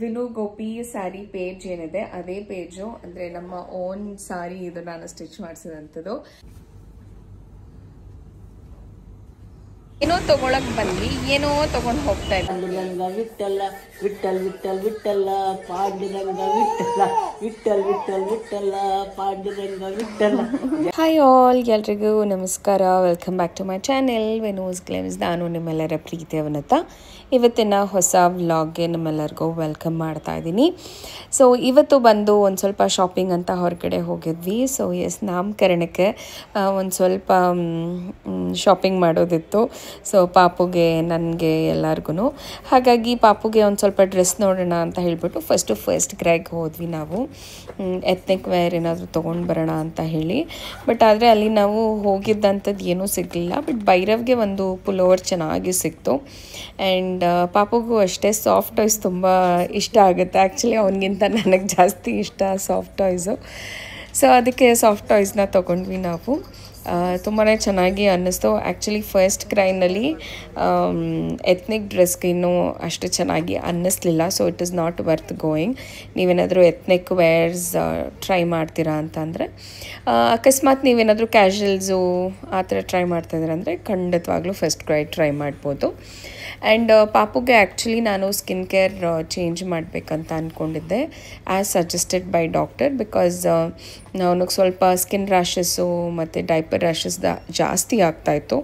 Vinu Gopi sari page ಏನಿದೆ ಅದೇ page, ಅಂದ್ರೆ ನಮ್ಮ ಓನ್ ಸಾರಿ ಇದು ನಾನು ಸ್ಟಿಚ್ ಮಾಡಿಸಿದಂಥದ್ದು. ಏನೋ ತಗೊಳಕ್ ಬಂದ್ವಿ, ಏನೋ ತಗೊಂಡ್ ಹೋಗ್ತಾ ಪಾಂಡುರಂಗ ವಿಠಲ ವಿಠಲ್ ವಿಠಲ್ ವಿಠಲ ಪಾಂಡುರಂಗ ವಿಠಲ ವಿಠಲ್ ವಿಠಲ್ ವಿಠಲ ಪಾಂಡುರಂಗ ವಿಠಲ. ಹಾಯ್ ಆಲ್, ಎಲ್ರಿಗೂ ನಮಸ್ಕಾರ. Welcome back to my channel Venus glimpse. ನಾನು ನಿಮ್ಮೆಲ್ಲರ ಪ್ರೀತಿಯ ವನಿತಾ. ಇವತ್ತಿನ ಹೊಸ ವ್ಲಾಗ್ಗೆ ನಿಮ್ಮೆಲ್ಲರಿಗೂ ವೆಲ್ಕಮ್ ಮಾಡ್ತಾ ಇದ್ದೀನಿ. ಸೊ ಇವತ್ತು ಬಂದು ಒಂದು ಸ್ವಲ್ಪ ಶಾಪಿಂಗ್ ಅಂತ ಹೊರಗಡೆ ಹೋಗಿದ್ವಿ. ಸೊ ನಾಮಕರಣಕ್ಕೆ ಒಂದು ಸ್ವಲ್ಪ ಶಾಪಿಂಗ್ ಮಾಡೋದಿತ್ತು. ಸೊ ಪಾಪುಗೆ, ನನಗೆ, ಎಲ್ಲರಿಗೂ. ಹಾಗಾಗಿ ಪಾಪುಗೆ ಒಂದು ಸ್ವಲ್ಪ ಡ್ರೆಸ್ ನೋಡೋಣ ಅಂತ ಹೇಳಿಬಿಟ್ಟು ಫಸ್ಟ್ ಕ್ರೈಗೆ ಹೋದ್ವಿ ನಾವು. ಎತ್ನಿಕ್ ವೇರ್ ಏನಾದರೂ ತೊಗೊಂಡು ಬರೋಣ ಅಂತ ಹೇಳಿ. ಬಟ್ ಆದರೆ ಅಲ್ಲಿ ನಾವು ಹೋಗಿದ್ದಂಥದ್ದು ಏನೂ ಸಿಗಲಿಲ್ಲ. ಬಟ್ ಭೈರವ್ಗೆ ಒಂದು ಪುಲೋವರ್ ಚೆನ್ನಾಗಿ ಸಿಕ್ತು. ಆ್ಯಂಡ್ ಪಾಪುಗೂ ಅಷ್ಟೇ ಸಾಫ್ಟ್ ಟಾಯ್ಸ್ ತುಂಬ ಇಷ್ಟ ಆಗುತ್ತೆ. ಆ್ಯಕ್ಚುಲಿ ಅವನಿಗಿಂತ ನನಗೆ ಜಾಸ್ತಿ ಇಷ್ಟ ಸಾಫ್ಟ್ ಟಾಯ್ಸು. ಸೊ ಅದಕ್ಕೆ ಸಾಫ್ಟ್ ಟಾಯ್ಸ್ನ ತೊಗೊಂಡ್ವಿ ನಾವು. ತುಂಬಾ ಚೆನ್ನಾಗಿ ಅನ್ನಿಸ್ತು. ಆ್ಯಕ್ಚುಲಿ ಫಸ್ಟ್ ಕ್ರೈನಲ್ಲಿ ಎತ್ನಿಕ್ ಡ್ರೆಸ್ಗೆ ಇನ್ನೂ ಅಷ್ಟು ಚೆನ್ನಾಗಿ ಅನ್ನಿಸ್ಲಿಲ್ಲ. So it is not worth going. ನೀವೇನಾದರೂ ಎತ್ನಿಕ್ ವೇರ್ಸ್ ಟ್ರೈ ಮಾಡ್ತೀರಾ ಅಂತಂದರೆ, ಅಕಸ್ಮಾತ್ ನೀವೇನಾದರೂ ಕ್ಯಾಶುವಲ್ಸು ಆ ಥರ ಟ್ರೈ ಮಾಡ್ತಾಯಿದ್ದೀರ ಅಂದರೆ ಖಂಡಿತವಾಗ್ಲೂ ಫಸ್ಟ್ ಕ್ರೈ ಟ್ರೈ ಮಾಡ್ಬೋದು. ಆ್ಯಂಡ್ ಪಾಪುಗೆ ಆ್ಯಕ್ಚುಲಿ ನಾನು ಸ್ಕಿನ್ ಕೇರ್ ಚೇಂಜ್ ಮಾಡಬೇಕಂತ ಅಂದ್ಕೊಂಡಿದ್ದೆ, as suggested by doctor. Because ಅವನಿಗೆ ಸ್ವಲ್ಪ ಸ್ಕಿನ್ ರ್ಯಾಷಸ್ಸು ಮತ್ತು ಡೈಪರ್ ರ್ಯಾಷಸ್ ಜಾಸ್ತಿ ಆಗ್ತಾಯಿತ್ತು.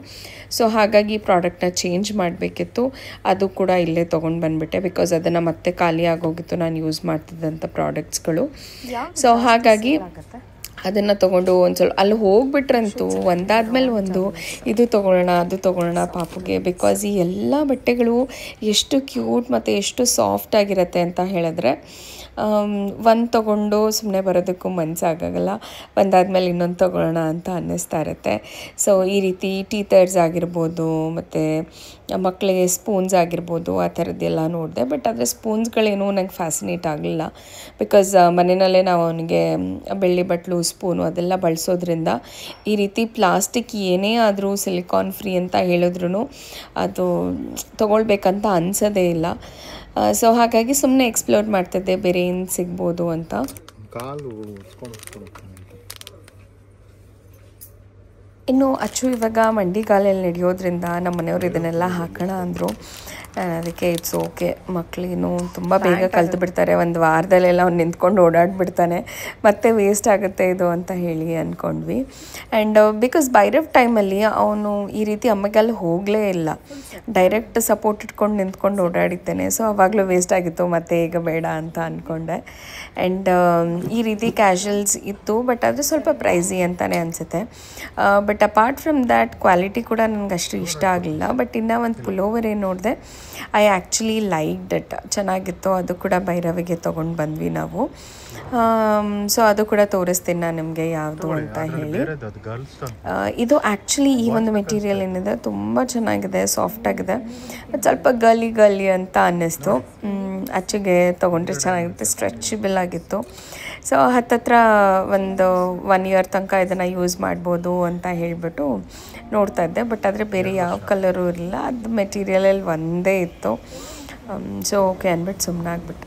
ಸೊ ಹಾಗಾಗಿ ಪ್ರಾಡಕ್ಟ್ನ ಚೇಂಜ್ ಮಾಡಬೇಕಿತ್ತು. ಅದು ಕೂಡ ಇಲ್ಲೇ ತೊಗೊಂಡು ಬಂದುಬಿಟ್ಟೆ. ಬಿಕಾಸ್ ಅದನ್ನು ಮತ್ತೆ ಖಾಲಿ ಆಗೋಗಿತ್ತು ನಾನು ಯೂಸ್ ಮಾಡ್ತಿದ್ದಂಥ ಪ್ರಾಡಕ್ಟ್ಸ್ಗಳು. ಸೊ ಹಾಗಾಗಿ ಅದನ್ನು ತೊಗೊಂಡು ಒಂದು ಸ್ವಲ್ಪ ಅಲ್ಲಿ ಹೋಗ್ಬಿಟ್ರಂತೂ ಒಂದಾದ್ಮೇಲೆ ಒಂದು ಇದು ತೊಗೊಳ್ಳೋಣ ಅದು ತೊಗೊಳ್ಳೋಣ ಪಾಪುಗೆ. ಬಿಕಾಸ್ ಈ ಎಲ್ಲ ಬಟ್ಟೆಗಳು ಎಷ್ಟು ಕ್ಯೂಟ್ ಮತ್ತು ಎಷ್ಟು ಸಾಫ್ಟ್ ಆಗಿರುತ್ತೆ ಅಂತ ಹೇಳಿದ್ರೆ ಒಂದು ತೊಗೊಂಡು ಸುಮ್ಮನೆ ಬರೋದಕ್ಕೂ ಮನಸ್ಸಾಗಲ್ಲ. ಒಂದಾದ್ಮೇಲೆ ಇನ್ನೊಂದು ತೊಗೊಳ್ಳೋಣ ಅಂತ ಅನ್ನಿಸ್ತಾ ಇರುತ್ತೆ. ಸೊ ಈ ರೀತಿ ಟೀತರ್ಸ್ ಆಗಿರ್ಬೋದು ಮತ್ತು ಮಕ್ಕಳಿಗೆ ಸ್ಪೂನ್ಸ್ ಆಗಿರ್ಬೋದು ಆ ಥರದ್ದೆಲ್ಲ ನೋಡಿದೆ. ಬಟ್ ಆದರೆ ಸ್ಪೂನ್ಸ್ಗಳೇನೂ ನಂಗೆ ಫ್ಯಾಸಿನೇಟ್ ಆಗಲಿಲ್ಲ. ಬಿಕಾಸ್ ಮನೆಯಲ್ಲೇ ನಾವು ಅವನಿಗೆ ಬೆಳ್ಳಿ ಬಟ್ಲು, ಸ್ಪೂನು ಅದೆಲ್ಲ ಬಳಸೋದ್ರಿಂದ ಈ ರೀತಿ ಪ್ಲಾಸ್ಟಿಕ್ ಏನೇ ಆದರೂ ಸಿಲಿಕಾನ್ ಫ್ರೀ ಅಂತ ಹೇಳಿದ್ರು ಅದು ತೊಗೊಳ್ಬೇಕಂತ ಅನಿಸೋದೇ ಇಲ್ಲ. ಸೊ ಹಾಗಾಗಿ ಸುಮ್ಮನೆ ಎಕ್ಸ್ಪ್ಲೋರ್ ಮಾಡ್ತಿದ್ದೆ ಬೇರೆ ಏನು ಸಿಗ್ಬೋದು ಅಂತ. ಇನ್ನು ಅಚ್ಚು ಇವಾಗ ಮಂಡಿಗಾಲಲ್ಲಿ ನಡೆಯೋದ್ರಿಂದ ನಮ್ಮ ಮನೆಯವರು ಇದನ್ನೆಲ್ಲ ಹಾಕೋಣ ಅಂದರು. ಅದಕ್ಕೆ ಇಟ್ಸ್ ಓಕೆ, ಮಕ್ಕಳಿಗೂ ತುಂಬ ಬೇಗ ಕಲ್ತು ಬಿಡ್ತಾರೆ. ಒಂದು ವಾರದಲ್ಲೆಲ್ಲ ಅವ್ನು ನಿಂತ್ಕೊಂಡು ಓಡಾಡ್ಬಿಡ್ತಾನೆ, ಮತ್ತೆ ವೇಸ್ಟ್ ಆಗುತ್ತೆ ಇದು ಅಂತ ಹೇಳಿ ಅಂದ್ಕೊಂಡ್ವಿ. ಆ್ಯಂಡ್ ಬಿಕಾಸ್ ಭೈರವ್ ಟೈಮಲ್ಲಿ ಅವನು ಈ ರೀತಿ ಅಮ್ಮಗಲ್ಲಿ ಹೋಗಲೇ ಇಲ್ಲ, ಡೈರೆಕ್ಟ್ ಸಪೋರ್ಟ್ ಇಟ್ಕೊಂಡು ನಿಂತ್ಕೊಂಡು ಓಡಾಡಿದ್ದೇನೆ. ಸೊ ಆವಾಗಲೂ ವೇಸ್ಟ್ ಆಗಿತ್ತು, ಮತ್ತೆ ಈಗ ಬೇಡ ಅಂತ ಅಂದ್ಕೊಂಡೆ. ಆ್ಯಂಡ್ ಈ ರೀತಿ ಕ್ಯಾಶುವಲ್ಸ್ ಇತ್ತು, ಬಟ್ ಅದು ಸ್ವಲ್ಪ ಪ್ರೈಸಿ ಅಂತಲೇ ಅನಿಸುತ್ತೆ. But apart from that quality ಕೂಡ ನನಗೆ ಅಷ್ಟು ಇಷ್ಟ ಆಗಲಿಲ್ಲ. ಬಟ್ ಇನ್ನೂ ಒಂದು ಪುಲೋವರ್ ಏನು ನೋಡಿದೆ, ಐ ಆ್ಯಕ್ಚುಲಿ ಲೈಕ್ಡ್ ಇಟ್, ಚೆನ್ನಾಗಿತ್ತು. ಅದು ಕೂಡ ಭೈರವಿಗೆ ತೊಗೊಂಡು ಬಂದ್ವಿ ನಾವು. ಸೊ ಅದು ಕೂಡ ತೋರಿಸ್ತೀನಿ ನಾನು ನಿಮಗೆ ಯಾವುದು ಅಂತ ಹೇಳಿ. ಇದು ಆ್ಯಕ್ಚುಲಿ ಈ ಒಂದು ಮೆಟೀರಿಯಲ್ ಏನಿದೆ ತುಂಬ ಚೆನ್ನಾಗಿದೆ, ಸಾಫ್ಟ್ ಆಗಿದೆ. ಸ್ವಲ್ಪ ಗಲಿ ಅಂತ ಅನ್ನಿಸ್ತು. ಅಚ್ಚಿಗೆ ತೊಗೊಂಡ್ರೆ ಚೆನ್ನಾಗಿರುತ್ತೆ, ಸ್ಟ್ರೆಚಬಲ್ ಆಗಿತ್ತು. ಸೊ ಹತ್ತತ್ರ ಒಂದು 1 ಇಯರ್ ತನಕ ಇದನ್ನು ಯೂಸ್ ಮಾಡ್ಬೋದು ಅಂತ ಹೇಳಿಬಿಟ್ಟು ನೋಡ್ತಾ ಇದ್ದೆ. ಬಟ್ ಆದರೆ ಬೇರೆ ಯಾವ ಕಲರು ಇರಲಿಲ್ಲ, ಅದು ಮೆಟೀರಿಯಲಲ್ಲಿ ಒಂದೇ ಇತ್ತು. ಸೊ ಓಕೆ ಅಂದ್ಬಿಟ್ಟು ಸುಮ್ಮನೆ ಆಗ್ಬಿಟ್ಟು.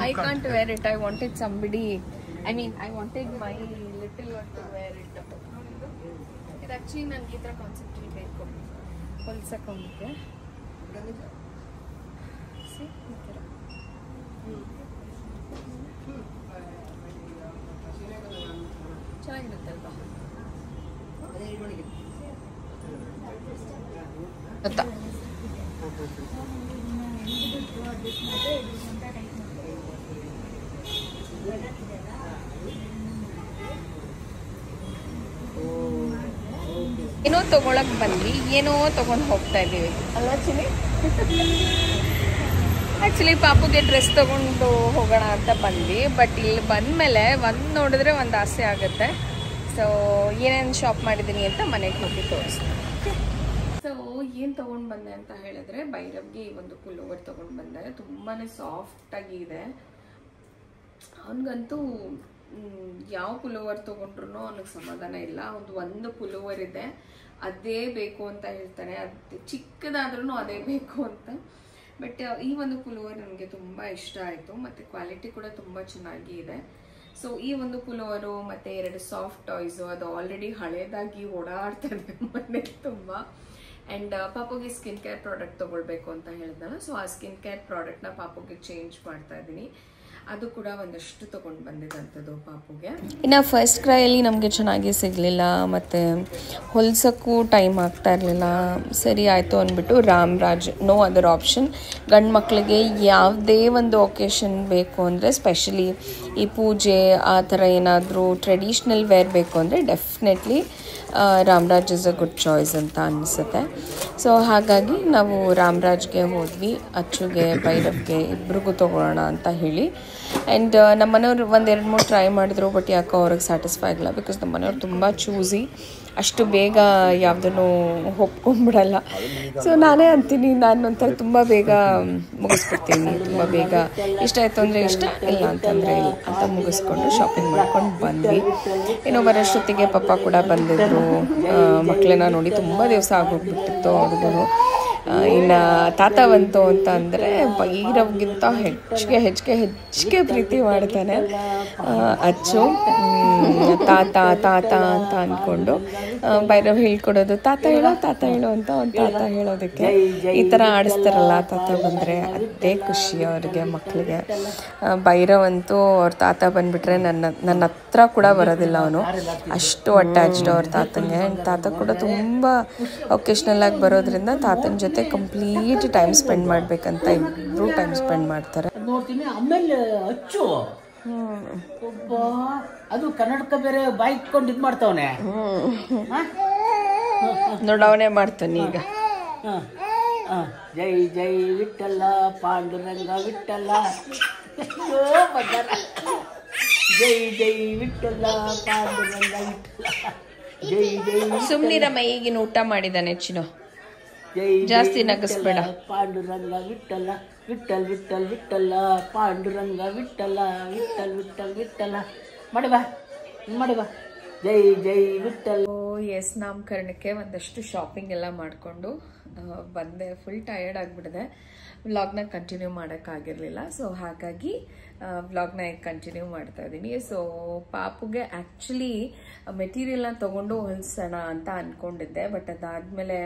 I can't wear it. I wanted somebody, I wanted my little one to wear it. ಇದು ಆ್ಯಕ್ಚುಲಿ ನನಗೆ ಈ ಥರ ಕಾನ್ಸೆಪ್ಟ್ ಬೇಕು ಹೊಲ್ಸಕ್ಕೆ. ಚೆನ್ನಾಗಿರುತ್ತಲ್ವಾ ಗೊತ್ತಾ? ಏನೋ ತೊಗೊಳಕ್ ಬಂದ್ವಿ, ಏನೋ ತೊಗೊಂಡು ಹೋಗ್ತಾ ಇದ್ದೀವಿ ಅಲ್ಲ ಚಿನಿ? ಆ್ಯಕ್ಚುಲಿ ಪಾಪುಗೆ ಡ್ರೆಸ್ ತೊಗೊಂಡು ಹೋಗೋಣ ಅಂತ ಬಂದ್ವಿ. ಬಟ್ ಇಲ್ಲಿ ಬಂದಮೇಲೆ ಒಂದು ನೋಡಿದ್ರೆ ಒಂದು ಆಸೆ ಆಗುತ್ತೆ. ಸೊ ಏನೇನು ಶಾಪ್ ಮಾಡಿದ್ದೀನಿ ಅಂತ ಮನೆಗೆ ಹೋಗಿ ತೋರಿಸ್ತೀನಿ. ಸೊ ಏನು ತೊಗೊಂಡು ಬಂದೆ ಅಂತ ಹೇಳಿದ್ರೆ, ಭೈರವ್ಗೆ ಈ ಒಂದು ಪುಲೋವರ್ ತೊಗೊಂಡು ಬಂದೆ. ತುಂಬಾ ಸಾಫ್ಟಾಗಿ ಇದೆ. ಅವನಿಗಂತೂ ಯಾವ ಪುಲೋವರ್ ತೊಗೊಂಡ್ರು ಅವನಿಗೆ ಸಮಾಧಾನ ಇಲ್ಲ. ಒಂದು ಪುಲೋವರ್ ಇದೆ, ಅದೇ ಬೇಕು ಅಂತ ಹೇಳ್ತಾರೆ. ಅದು ಚಿಕ್ಕದಾದ್ರೂ ಅದೇ ಬೇಕು ಅಂತ. ಬಟ್ ಈ ಒಂದು ಪುಲೋವರ್ ನನಗೆ ತುಂಬ ಇಷ್ಟ ಆಯಿತು ಮತ್ತು ಕ್ವಾಲಿಟಿ ಕೂಡ ತುಂಬ ಚೆನ್ನಾಗಿ ಇದೆ. ಸೊ ಈ ಒಂದು ಪುಲೋವರು ಮತ್ತು 2 ಸಾಫ್ಟ್ ಟಾಯ್ಸು, ಅದು ಆಲ್ರೆಡಿ ಹಳೇದಾಗಿ ಓಡಾಡ್ತದೆ ಮನೇಲಿ ತುಂಬ. ಆ್ಯಂಡ್ ಪಾಪುಗೆ ಸ್ಕಿನ್ ಕೇರ್ ಪ್ರಾಡಕ್ಟ್ ತೊಗೊಳ್ಬೇಕು ಅಂತ ಹೇಳಿದ್ನಲ್ಲ, ಸೊ ಆ ಸ್ಕಿನ್ ಕೇರ್ ಪ್ರಾಡಕ್ಟ್ನ ಪಾಪುಗೆ ಚೇಂಜ್ ಮಾಡ್ತಾ ಇದ್ದೀನಿ. ಅದು ಕೂಡ ಒಂದಷ್ಟು ತೊಗೊಂಡು ಬಂದಿದ್ದಂಥದ್ದು ಪಾಪುಗೆ. ಇನ್ನು ಫಸ್ಟ್ ಕ್ರೈಯಲ್ಲಿ ನಮಗೆ ಚೆನ್ನಾಗಿ ಸಿಗಲಿಲ್ಲ ಮತ್ತು ಹೊಲ್ಸೋಕ್ಕೂ ಟೈಮ್ ಆಗ್ತಾ ಇರಲಿಲ್ಲ. ಸರಿ ಆಯಿತು ಅಂದ್ಬಿಟ್ಟು ರಾಮ್ರಾಜ್, ನೋ ಅದರ್ ಆಪ್ಷನ್. ಗಂಡು ಮಕ್ಕಳಿಗೆ ಯಾವುದೇ ಒಂದು ಒಕೇಶನ್ ಬೇಕು ಅಂದರೆ, ಸ್ಪೆಷಲಿ ಈ ಪೂಜೆ ಆ ಥರ ಏನಾದರೂ ಟ್ರೆಡಿಷ್ನಲ್ ವೇರ್ ಬೇಕು ಅಂದರೆ definitely Ramraj is a good choice ಅಂತ ಅನಿಸುತ್ತೆ. ಸೊ ಹಾಗಾಗಿ ನಾವು ರಾಮ್ರಾಜ್ಗೆ ಹೋದ್ವಿ, ಅಚ್ಚುಗೆ ಭೈರವ್ಗೆ ಇಬ್ರಿಗೂ ತೊಗೊಳ್ಳೋಣ ಅಂತ ಹೇಳಿ. ಆ್ಯಂಡ್ ನಮ್ಮ ಮನೆಯವ್ರು 1-2-3 ಟ್ರೈ ಮಾಡಿದ್ರು, ಬಟ್ ಯಾಕೋ ಅವ್ರಿಗೆ ಸ್ಯಾಟಿಸ್ಫೈ ಆಗಿಲ್ಲ. ಬಿಕಾಸ್ ನಮ್ಮ ಮನೆಯವ್ರು ತುಂಬ ಚೂಸಿ, ಅಷ್ಟು ಬೇಗ ಯಾವುದನ್ನು ಒಪ್ಕೊಂಡ್ಬಿಡಲ್ಲ. ಸೊ ನಾನೇ ಅಂತೀನಿ, ನಾನು ಒಂಥರ ತುಂಬ ಬೇಗ ಮುಗಿಸ್ಬಿಡ್ತೀನಿ, ತುಂಬ ಬೇಗ ಇಷ್ಟ ಆಯಿತು ಅಂದರೆ ಇಷ್ಟ, ಇಲ್ಲ ಅಂತಂದರೆ ಇಲ್ಲ ಅಂತ ಮುಗಿಸ್ಕೊಂಡು ಶಾಪಿಂಗ್ ಮಾಡ್ಕೊಂಡು ಬಂದ್ವಿ. ಏನೋ ಬರೋಷ್ಟೊತ್ತಿಗೆ ಪಪ್ಪ ಕೂಡ ಬಂದಿದ್ರು. ಮಕ್ಕಳನ್ನ ನೋಡಿ ತುಂಬ ದಿವಸ ಆಗೋಗ್ಬಿಟ್ಟಿತ್ತು ಅವ್ರಿಗೂ. ಇನ್ನು ತಾತ ಬಂತು ಅಂತ ಅಂದರೆ ಭೈರವ್ಗಿಂತ ಹೆಚ್ಚಿಗೆ ಪ್ರೀತಿ ಮಾಡ್ತಾನೆ ಅಚ್ಚು. ತಾತ ತಾತ ಅಂತ ಅಂದ್ಕೊಂಡು ಭೈರವ್ ಹೇಳ್ಕೊಡೋದು, ತಾತ ಹೇಳೋ ಅಂತ ಒಂದು ತಾತ ಹೇಳೋದಕ್ಕೆ ಈ ಥರ ಆಡಿಸ್ತಾರಲ್ಲ ತಾತ ಬಂದರೆ, ಅದೇ ಖುಷಿ ಅವ್ರಿಗೆ, ಮಕ್ಕಳಿಗೆ. ಭೈರವ್ ಅಂತೂ ಅವ್ರ ತಾತ ಬಂದುಬಿಟ್ರೆ ನನ್ನ ಹತ್ರ ಕೂಡ ಬರೋದಿಲ್ಲ ಅವನು, ಅಷ್ಟು ಅಟ್ಯಾಚ್ಡ್ ಅವ್ರ ತಾತಂಗೆ. ತಾತ ಕೂಡ ತುಂಬ ಒಕೇಶ್ನಲ್ಲಾಗಿ ಬರೋದ್ರಿಂದ ತಾತನ ಜೊತೆ ಕಂಪ್ಲೀಟ್ ಟೈಮ್ ಸ್ಪೆಂಡ್ ಮಾಡ್ಬೇಕಂತ ಇಬ್ಬರು ಟೈಮ್ ಸ್ಪೆಂಡ್ ಮಾಡ್ತಾರೆ. ನೋಡ್ತೀನಿ. ಆಮೇಲೆ ಅಚ್ಚು ಒಬ್ಬ ಅದು ಕನ್ನಡಕ ಬೇರೆ ಬಾಯಿ ಇಟ್ಕೊಂಡು ಇದು ಮಾಡ್ತಾವನೆ, ನೋಡವನೇ ಮಾಡ್ತಾನೆ ಈಗ. ಜೈ ಜೈ ವಿಠಲ ಪಾಂಡುರಂಗ ವಿಠಲ, ಜೈ ಜೈ ವಿಠಲ ಪಾಂಡುರಂಗ ವಿಠಲ, ಜೈ ಜೈ. ಸುಮ್ನಿರಮ್ಮ, ಈಗಿನ ಊಟ ಮಾಡಿದಾನೆ ಚಿನ್ನು, ಜಾಸ್ತಿ ನಗಿಸ್ಬೇಡ. ಪಾಂಡುರಂಗ ವಿಠಲ ವಿಠಲ್ ವಿಠಲ್ ವಿಠಲ ಪಾಂಡುರಂಗ ವಿಠಲ ವಿಠಲ್ ವಿಠಲ್ ವಿಠಲ. ಮಾಡಿ ಬಾ ಜೈ ಜೈ ವಿಠಲ್. ಎಸ್, ನಾಮಕರಣಕ್ಕೆ ಒಂದಷ್ಟು ಶಾಪಿಂಗ್ ಎಲ್ಲ ಮಾಡಿಕೊಂಡು ಬಂದೆ. ಫುಲ್ ಟಯರ್ಡ್ ಆಗಿಬಿಡಿದೆ, ವ್ಲಾಗ್ನ ಕಂಟಿನ್ಯೂ ಮಾಡೋಕ್ಕಾಗಿರಲಿಲ್ಲ. ಸೊ ಹಾಗಾಗಿ ವ್ಲಾಗ್ನ ಕಂಟಿನ್ಯೂ ಮಾಡ್ತಾ ಇದ್ದೀನಿ. ಸೊ ಪಾಪುಗೆ ಆ್ಯಕ್ಚುಲಿ ಮೆಟೀರಿಯಲ್ನ ತೊಗೊಂಡು ಹೊಲಿಸೋಣ ಅಂತ ಅಂದ್ಕೊಂಡಿದ್ದೆ, ಬಟ್ ಅದಾದಮೇಲೆ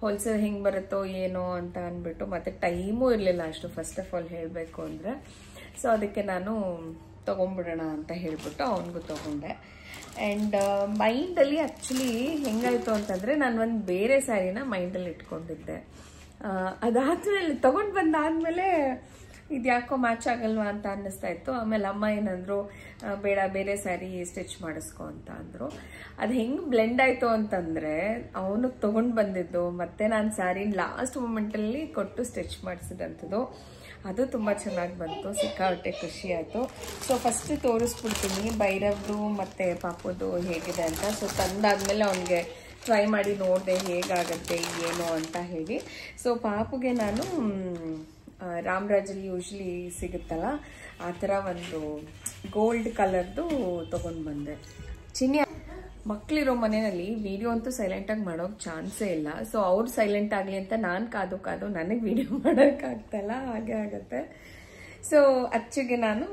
ಹೊಲ್ಸೋದು ಹೆಂಗೆ ಬರುತ್ತೋ ಏನೋ ಅಂತ ಅಂದ್ಬಿಟ್ಟು, ಮತ್ತು ಟೈಮೂ ಇರಲಿಲ್ಲ ಅಷ್ಟು, ಫಸ್ಟ್ ಆಫ್ ಆಲ್ ಹೇಳಬೇಕು ಅಂದರೆ. ಸೊ ಅದಕ್ಕೆ ನಾನು ತೊಗೊಂಡ್ಬಿಡೋಣ ಅಂತ ಹೇಳಿಬಿಟ್ಟು ಅವನಿಗೂ ತೊಗೊಂಡೆ. ಆ್ಯಂಡ್ ಮೈಂಡಲ್ಲಿ ಆ್ಯಕ್ಚುಲಿ ಹೆಂಗಾಯಿತು ಅಂತಂದರೆ, ನಾನು ಒಂದು ಬೇರೆ ಸ್ಯಾರಿನ ಮೈಂಡಲ್ಲಿ ಇಟ್ಕೊಂಡಿದ್ದೆ. ಅದಾದಮೇಲೆ ತೊಗೊಂಡು ಬಂದಾದಮೇಲೆ ಇದು ಯಾಕೋ ಮ್ಯಾಚ್ ಆಗಲ್ವಾ ಅಂತ ಅನ್ನಿಸ್ತಾ ಇತ್ತು. ಆಮೇಲೆ ಅಮ್ಮ ಏನಂದ್ರು, ಬೇಡ ಬೇರೆ ಸ್ಯಾರಿ ಸ್ಟಿಚ್ ಮಾಡಿಸ್ಕೊ ಅಂತ ಅಂದರು. ಅದು ಹೆಂಗೆ ಬ್ಲೆಂಡ್ ಆಯಿತು ಅಂತಂದರೆ, ಅವನು ತೊಗೊಂಡು ಬಂದಿದ್ದು ಮತ್ತು ನಾನು ಸ್ಯಾರಿನ ಲಾಸ್ಟ್ ಮೂಮೆಂಟಲ್ಲಿ ಕೊಟ್ಟು ಸ್ಟಿಚ್ ಮಾಡಿಸಿದಂಥದ್ದು. ಅದು ತುಂಬ ಚೆನ್ನಾಗಿ ಬಂತು, ಸಿಕ್ಕಾಪಟ್ಟೆ ಖುಷಿ ಆಯಿತು. ಸೊ ಫಸ್ಟ್ ತೋರಿಸ್ಬಿಡ್ತೀನಿ ಭೈರವ್ದು ಮತ್ತು ಪಾಪುದು ಹೇಗಿದೆ ಅಂತ. ಸೊ ತಂದಾದ್ಮೇಲೆ ಅವನಿಗೆ ಟ್ರೈ ಮಾಡಿ ನೋಡಿದೆ ಹೇಗಾಗತ್ತೆ ಏನು ಅಂತ ಹೇಳಿ. ಸೊ ಪಾಪುಗೆ ನಾನು ರಾಮ್ರಾಜಲ್ಲಿ ಯೂಶ್ವಲಿ ಸಿಗುತ್ತಲ್ಲ ಆ ಥರ ಒಂದು ಗೋಲ್ಡ್ ಕಲರ್ದು ತೊಗೊಂಡು ಬಂದೆ. ಚಿನ್ನಿ ಮಕ್ಕಳಿರೋ ಮನೆಯಲ್ಲಿ ವಿಡಿಯೋ ಅಂತೂ ಸೈಲೆಂಟಾಗಿ ಮಾಡೋಕ್ಕೆ ಚಾನ್ಸೇ ಇಲ್ಲ. ಸೊ ಅವ್ರು ಸೈಲೆಂಟ್ ಆಗಲಿ ಅಂತ ನಾನು ಕಾದು ನನಗೆ ವಿಡಿಯೋ ಮಾಡೋಕ್ಕಾಗ್ತಾಯಿಲ್ಲ, ಹಾಗೆ ಆಗುತ್ತೆ. ಸೊ ಅಚ್ಚಿಗೆ ನಾನು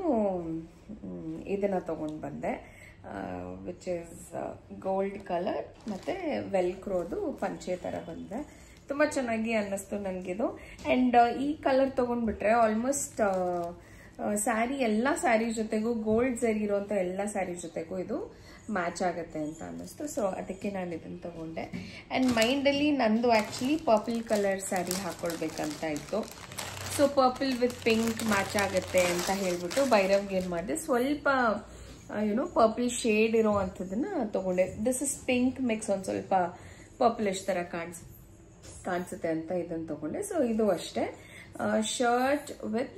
ಇದನ್ನು ತೊಗೊಂಡು ಬಂದೆ, ವಿಚ್ ಈಸ್ ಗೋಲ್ಡ್ ಕಲರ್ ಮತ್ತು ವೆಲ್ಕ್ರೋದು ಪಂಚೆ ಥರ ಬಂದೆ. ತುಂಬ ಚೆನ್ನಾಗಿ ಅನ್ನಿಸ್ತು ನನಗಿದು. ಆ್ಯಂಡ್ ಈ ಕಲರ್ ತೊಗೊಂಡ್ಬಿಟ್ರೆ ಆಲ್ಮೋಸ್ಟ್ ಸ್ಯಾರಿ ಎಲ್ಲ ಸ್ಯಾರಿ ಜೊತೆಗೂ, ಗೋಲ್ಡ್ ಸರಿ ಇರೋಂಥ ಎಲ್ಲ ಸ್ಯಾರಿ ಜೊತೆಗೂ ಇದು ಮ್ಯಾಚ್ ಆಗುತ್ತೆ ಅಂತ ಅನ್ನಿಸ್ತು. ಸೊ ಅದಕ್ಕೆ ನಾನು ಇದನ್ನು ತೊಗೊಂಡೆ. ಆ್ಯಂಡ್ ಮೈಂಡಲ್ಲಿ ನಂದು ಆ್ಯಕ್ಚುಲಿ ಪರ್ಪಲ್ ಕಲರ್ ಸ್ಯಾರಿ ಹಾಕ್ಕೊಳ್ಬೇಕಂತ ಇತ್ತು. So purple with pink match ಆಗುತ್ತೆ ಅಂತ ಹೇಳ್ಬಿಟ್ಟು ಭೈರವ್ಗೆ ಏನು ಮಾಡಿದೆ, ಸ್ವಲ್ಪ ಪರ್ಪಲ್ ಶೇಡ್ ಇರೋ ಅಂಥದ್ದನ್ನು ತೊಗೊಂಡೆ. ದಿಸ್ ಇಸ್ ಪಿಂಕ್ ಮಿಕ್ಸ್, ಒಂದು ಸ್ವಲ್ಪ ಪರ್ಪಲಿಶ್ ಥರ ಕಾಣಿಸುತ್ತೆ ಅಂತ ಇದನ್ನು ತೊಗೊಂಡೆ. ಸೊ ಇದು ಅಷ್ಟೇ, ಶರ್ಟ್ ವಿತ್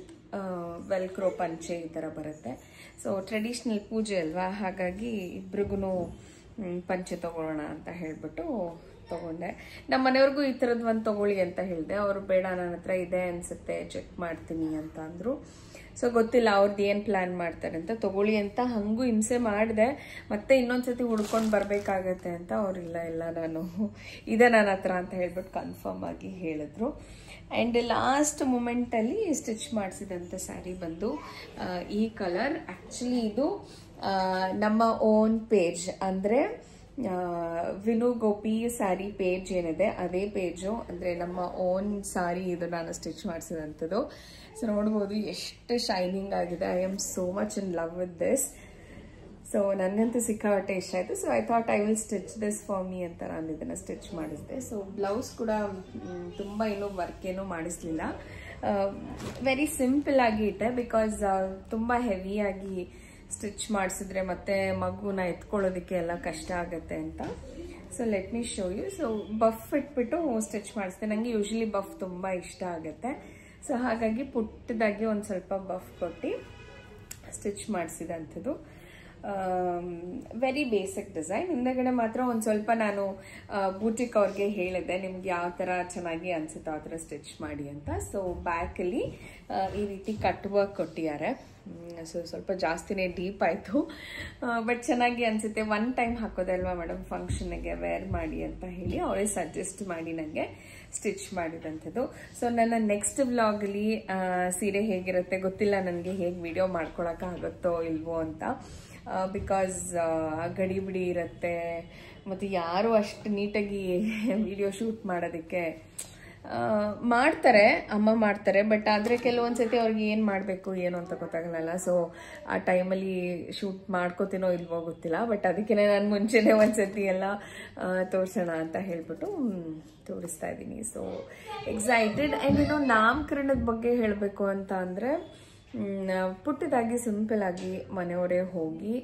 ವೆಲ್ಕ್ರೋ ಪಂಚೆ ಈ ಥರ ಬರುತ್ತೆ. ಸೊ ಟ್ರೆಡಿಷ್ನಲ್ ಪೂಜೆ ಅಲ್ವಾ, ಹಾಗಾಗಿ ಇಬ್ರಿಗೂ ಪಂಚೆ ತೊಗೊಳ್ಳೋಣ ಅಂತ ಹೇಳಿಬಿಟ್ಟು ತೊಗೊಂಡೆ. ನಮ್ಮ ಮನೆಯವ್ರಿಗೂ ಈ ಥರದ್ದು ಒಂದು ತೊಗೊಳ್ಳಿ ಅಂತ ಹೇಳಿದೆ. ಅವರು ಬೇಡ, ನನ್ನ ಹತ್ರ ಇದೆ ಅನಿಸುತ್ತೆ, ಚೆಕ್ ಮಾಡ್ತೀನಿ ಅಂತ ಅಂದರು. ಸೊ ಗೊತ್ತಿಲ್ಲ ಅವ್ರದ್ದು ಏನು ಪ್ಲ್ಯಾನ್ ಮಾಡ್ತಾರೆ ಅಂತ. ತಗೊಳ್ಳಿ ಅಂತ ಹಂಗೂ ಹಿಂಸೆ ಮಾಡಿದೆ, ಮತ್ತೆ ಇನ್ನೊಂದ್ಸತಿ ಹುಡ್ಕೊಂಡು ಬರಬೇಕಾಗತ್ತೆ ಅಂತ ಅವ್ರಿಲ್ಲ ಇಲ್ಲ ನಾನು ಇದೆ ನನ್ನ ಹತ್ರ ಅಂತ ಹೇಳ್ಬಿಟ್ಟು ಕನ್ಫರ್ಮ್ ಆಗಿ ಹೇಳಿದ್ರು. ಆ್ಯಂಡ್ ಲಾಸ್ಟ್ ಮೂಮೆಂಟಲ್ಲಿ ಸ್ಟಿಚ್ ಮಾಡಿಸಿದಂಥ ಸ್ಯಾರಿ ಬಂದು ಈ ಕಲರ್. ಆ್ಯಕ್ಚುಲಿ ಇದು ನಮ್ಮ ಓನ್ ಪೇಜ್, ಅಂದರೆ ವಿನು ಗೋಪಿ ಸ್ಯಾರಿ ಪೇಜ್ ಏನಿದೆ ಅದೇ ಪೇಜು, ಅಂದರೆ ನಮ್ಮ ಓನ್ ಸ್ಯಾರಿ ಇದು ನಾನು ಸ್ಟಿಚ್ ಮಾಡಿಸಿದಂಥದ್ದು. ಸೊ ನೋಡ್ಬೋದು ಎಷ್ಟು ಶೈನಿಂಗ್ ಆಗಿದೆ. I am so much in love with this. So ನನಗಂತೂ ಸಿಕ್ಕಾಪಟ್ಟೆ ಇಷ್ಟ ಆಯಿತು. So I thought I will stitch this for me ಅಂತ ನಾನು ಇದನ್ನು ಸ್ಟಿಚ್ ಮಾಡಿಸಿದೆ. ಸೊ ಬ್ಲೌಸ್ ಕೂಡ ತುಂಬ ಏನೂ ವರ್ಕ್ ಏನೂ ಮಾಡಿಸ್ಲಿಲ್ಲ, ವೆರಿ ಸಿಂಪಲ್ ಆಗಿ ಇಟ್ಟೆ. ಬಿಕಾಸ್ ತುಂಬ ಹೆವಿಯಾಗಿ ಸ್ಟಿಚ್ ಮಾಡಿಸಿದ್ರೆ ಮತ್ತೆ ಮಗುನ ಎತ್ಕೊಳ್ಳೋದಕ್ಕೆ ಎಲ್ಲ ಕಷ್ಟ ಆಗುತ್ತೆ ಅಂತ. So let me show you. So buff ಇಟ್ಬಿಟ್ಟು ಸ್ಟಿಚ್ ಮಾಡಿಸ್ದೆ. ನನಗೆ ಯೂಶ್ವಲಿ ಬಫ್ ತುಂಬ ಇಷ್ಟ ಆಗುತ್ತೆ. ಸೊ ಹಾಗಾಗಿ ಪುಟ್ಟದಾಗಿ ಒಂದು ಸ್ವಲ್ಪ ಬಫ್ ಕೊಟ್ಟು ಸ್ಟಿಚ್ ಮಾಡಿಸಿದಂಥದ್ದು. Very basic design. ಹಿಂದಗಡೆ ಮಾತ್ರ ಒಂದು ಸ್ವಲ್ಪ ನಾನು ಬೂಟಿಕ್ ಅವ್ರಿಗೆ ಹೇಳಿದೆ ನಿಮ್ಗೆ ಯಾವ ಥರ ಚೆನ್ನಾಗಿ ಅನ್ಸುತ್ತೋ ಆ ಥರ ಸ್ಟಿಚ್ ಮಾಡಿ ಅಂತ. ಸೊ ಬ್ಯಾಕಲ್ಲಿ ಈ ರೀತಿ ಕಟ್ ವರ್ಕ್ ಕೊಟ್ಟಿದ್ದಾರೆ. ಸೊ ಸ್ವಲ್ಪ ಜಾಸ್ತಿನೇ ಡೀಪ್ ಆಯಿತು, ಬಟ್ ಚೆನ್ನಾಗಿ ಅನಿಸುತ್ತೆ. ಒನ್ ಟೈಮ್ ಹಾಕೋದಲ್ವಾ ಮೇಡಮ್ ಫಂಕ್ಷನ್ಗೆ ವೇರ್ ಮಾಡಿ ಅಂತ ಹೇಳಿ ಅವರೇ ಸಜೆಸ್ಟ್ ಮಾಡಿ ನನಗೆ ಸ್ಟಿಚ್ ಮಾಡಿದಂಥದ್ದು. ಸೊ ನನ್ನ ನೆಕ್ಸ್ಟ್ ವ್ಲಾಗಲ್ಲಿ ಸೀರೆ ಹೇಗಿರುತ್ತೆ ಗೊತ್ತಿಲ್ಲ ನನಗೆ, ಹೇಗೆ ವಿಡಿಯೋ ಮಾಡ್ಕೊಳಕ್ಕಾಗುತ್ತೋ ಇಲ್ವೋ ಅಂತ. ಬಿಕಾಸ್ ಗಡಿಬಿಡಿ ಇರುತ್ತೆ, ಮತ್ತು ಯಾರು ಅಷ್ಟು ನೀಟಾಗಿ ವಿಡಿಯೋ ಶೂಟ್ ಮಾಡೋದಕ್ಕೆ ಮಾಡ್ತಾರೆ, ಅಮ್ಮ ಮಾಡ್ತಾರೆ. ಬಟ್ ಆದರೆ ಕೆಲವೊಂದ್ಸತಿ ಅವ್ರಿಗೆ ಏನು ಮಾಡಬೇಕು ಏನು ಅಂತ ಗೊತ್ತಾಗಲ್ಲ. ಸೊ ಆ ಟೈಮಲ್ಲಿ ಶೂಟ್ ಮಾಡ್ಕೋತೀನೋ ಇಲ್ವೋ ಗೊತ್ತಿಲ್ಲ. ಬಟ್ ಅದಕ್ಕೆ ನಾನು ಮುಂಚೆನೇ ಒಂದ್ಸತಿ ಎಲ್ಲ ತೋರಿಸೋಣ ಅಂತ ಹೇಳ್ಬಿಟ್ಟು ತೋರಿಸ್ತಾ ಇದ್ದೀನಿ. So excited. ಆ್ಯಂಡ್ ನಾಮಕರಣದ ಬಗ್ಗೆ ಹೇಳಬೇಕು ಅಂತ ಅಂದರೆ ಪುಟ್ಟದಾಗಿ ಸಿಂಪಲ್ ಆಗಿ ಮನೆಯವರೇ ಹೋಗಿ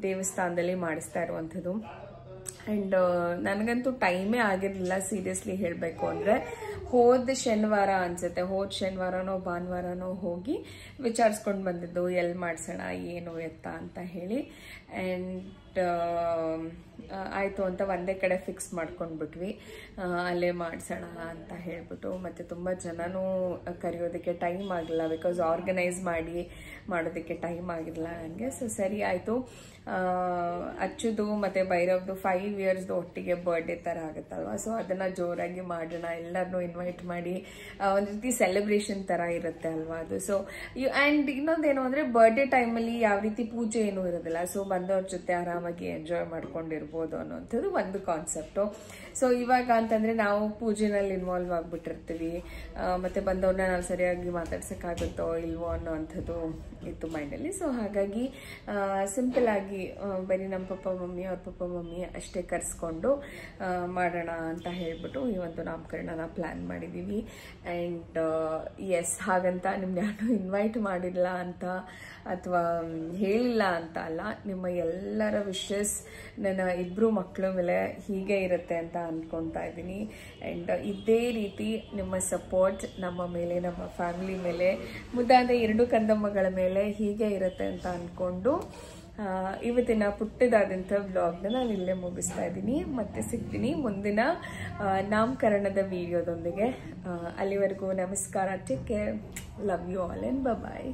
ದೇವಸ್ಥಾನದಲ್ಲಿ ಮಾಡಿಸ್ತಾ ಇರುವಂಥದ್ದು. ಆ್ಯಂಡ್ ನನಗಂತೂ ಟೈಮೇ ಆಗಿರಲಿಲ್ಲ ಸೀರಿಯಸ್ಲಿ ಹೇಳಬೇಕು ಅಂದರೆ. ಹೋದ ಶನಿವಾರ ಅನಿಸುತ್ತೆ, ಹೋದ ಶನಿವಾರನೋ ಭಾನುವಾರನೋ ಹೋಗಿ ವಿಚಾರಿಸ್ಕೊಂಡು ಬಂದಿದ್ದು ಎಲ್ಲಿ ಮಾಡಿಸೋಣ ಏನು ಎತ್ತ ಅಂತ ಹೇಳಿ. ಆ್ಯಂಡ್ ಆಯಿತು ಅಂತ ಒಂದೇ ಕಡೆ ಫಿಕ್ಸ್ ಮಾಡ್ಕೊಂಡ್ಬಿಟ್ವಿ, ಅಲ್ಲೇ ಮಾಡಿಸೋಣ ಅಂತ ಹೇಳ್ಬಿಟ್ಟು. ಮತ್ತು ತುಂಬ ಜನನೂ ಕರೆಯೋದಕ್ಕೆ ಟೈಮ್ ಆಗಿಲ್ಲ, ಬಿಕಾಸ್ ಆರ್ಗನೈಸ್ ಮಾಡೋದಕ್ಕೆ ಟೈಮ್ ಆಗಿರಲಿಲ್ಲ ನನಗೆ. ಸೊ ಸರಿ ಆಯಿತು. ಅಚ್ಚುದು ಮತ್ತು ಭೈರವ್ದು 5 ಇಯರ್ಸ್ದು ಒಟ್ಟಿಗೆ ಬರ್ಡೇ ಥರ ಆಗುತ್ತಲ್ವ. ಸೊ ಅದನ್ನು ಜೋರಾಗಿ ಮಾಡೋಣ, ಎಲ್ಲರನ್ನೂ ಇನ್ವೈಟ್ ಮಾಡಿ ಒಂದು ರೀತಿ ಸೆಲೆಬ್ರೇಷನ್ ಥರ ಇರುತ್ತೆ ಅಲ್ವಾ ಅದು. ಸೊ ಆ್ಯಂಡ್ ಇನ್ನೊಂದೇನು ಅಂದರೆ ಬರ್ಡೇ ಟೈಮಲ್ಲಿ ಯಾವ ರೀತಿ ಪೂಜೆ ಏನೂ ಇರೋದಿಲ್ಲ. ಸೊ ಬಂದವ್ರ ಜೊತೆ ಆರಾಮಾಗಿ ಎಂಜಾಯ್ ಮಾಡ್ಕೊಂಡಿರ್ಬೋದು ಅನ್ನೋಂಥದ್ದು ಒಂದು ಕಾನ್ಸೆಪ್ಟು. ಸೊ ಇವಾಗ ಅಂತಂದರೆ ನಾವು ಪೂಜೆನಲ್ಲಿ ಇನ್ವಾಲ್ವ್ ಆಗಿಬಿಟ್ಟಿರ್ತೀವಿ, ಮತ್ತು ಬಂದವ್ರನ್ನ ನಾವು ಸರಿಯಾಗಿ ಮಾತಾಡ್ಸೋಕ್ಕಾಗುತ್ತೋ ಇಲ್ವೋ ಅನ್ನೋವಂಥದ್ದು ಇತ್ತು ಮೈಂಡಲ್ಲಿ. ಸೊ ಹಾಗಾಗಿ ಸಿಂಪಲ್ ಆಗಿ ಬರೀ ನಮ್ಮ ಪಪ್ಪ ಮಮ್ಮಿ ಅವ್ರ ಪಪ್ಪ ಮಮ್ಮಿ ಅಷ್ಟೇ ಕರೆಸ್ಕೊಂಡು ಮಾಡೋಣ ಅಂತ ಹೇಳ್ಬಿಟ್ಟು ಈ ಒಂದು ನಾಮಕರಣನ ಪ್ಲ್ಯಾನ್ ಮಾಡಿದ್ದೀವಿ. ಆ್ಯಂಡ್ ಎಸ್, ಹಾಗಂತ ನಿಮ್ಗೆ ಯಾರು ಇನ್ವೈಟ್ ಮಾಡಿಲ್ಲ ಅಂತ ಅಥವಾ ಹೇಳಿಲ್ಲ ಅಂತ ಅಲ್ಲ, ನಿಮ್ಮ ಎಲ್ಲರ ವಿಶಸ್ ನನ್ನ ಇಬ್ಬರು ಮಕ್ಕಳ ಮೇಲೆ ಹೀಗೆ ಇರುತ್ತೆ ಅಂತ ಅಂದ್ಕೊತಾ ಇದ್ದೀನಿ. ಆ್ಯಂಡ್ ಇದೇ ರೀತಿ ನಿಮ್ಮ ಸಪೋರ್ಟ್ ನಮ್ಮ ಮೇಲೆ, ನಮ್ಮ ಫ್ಯಾಮಿಲಿ ಮೇಲೆ, ಮುದ್ದಾದ 2 ಕಂದಮ್ಮಗಳ ಮೇಲೆ ಹೀಗೆ ಇರುತ್ತೆ ಅಂತ ಅಂದ್ಕೊಂಡು ಇವತ್ತಿನ ಪುಟ್ಟದಾದಂಥ ವ್ಲಾಗ್ನ ನಾನು ಇಲ್ಲೇ ಮುಗಿಸ್ತಾ ಇದ್ದೀನಿ. ಮತ್ತೆ ಸಿಗ್ತೀನಿ ಮುಂದಿನ ನಾಮಕರಣದ ವಿಡಿಯೋದೊಂದಿಗೆ. ಅಲ್ಲಿವರೆಗೂ ನಮಸ್ಕಾರ, take care, love you all and bye.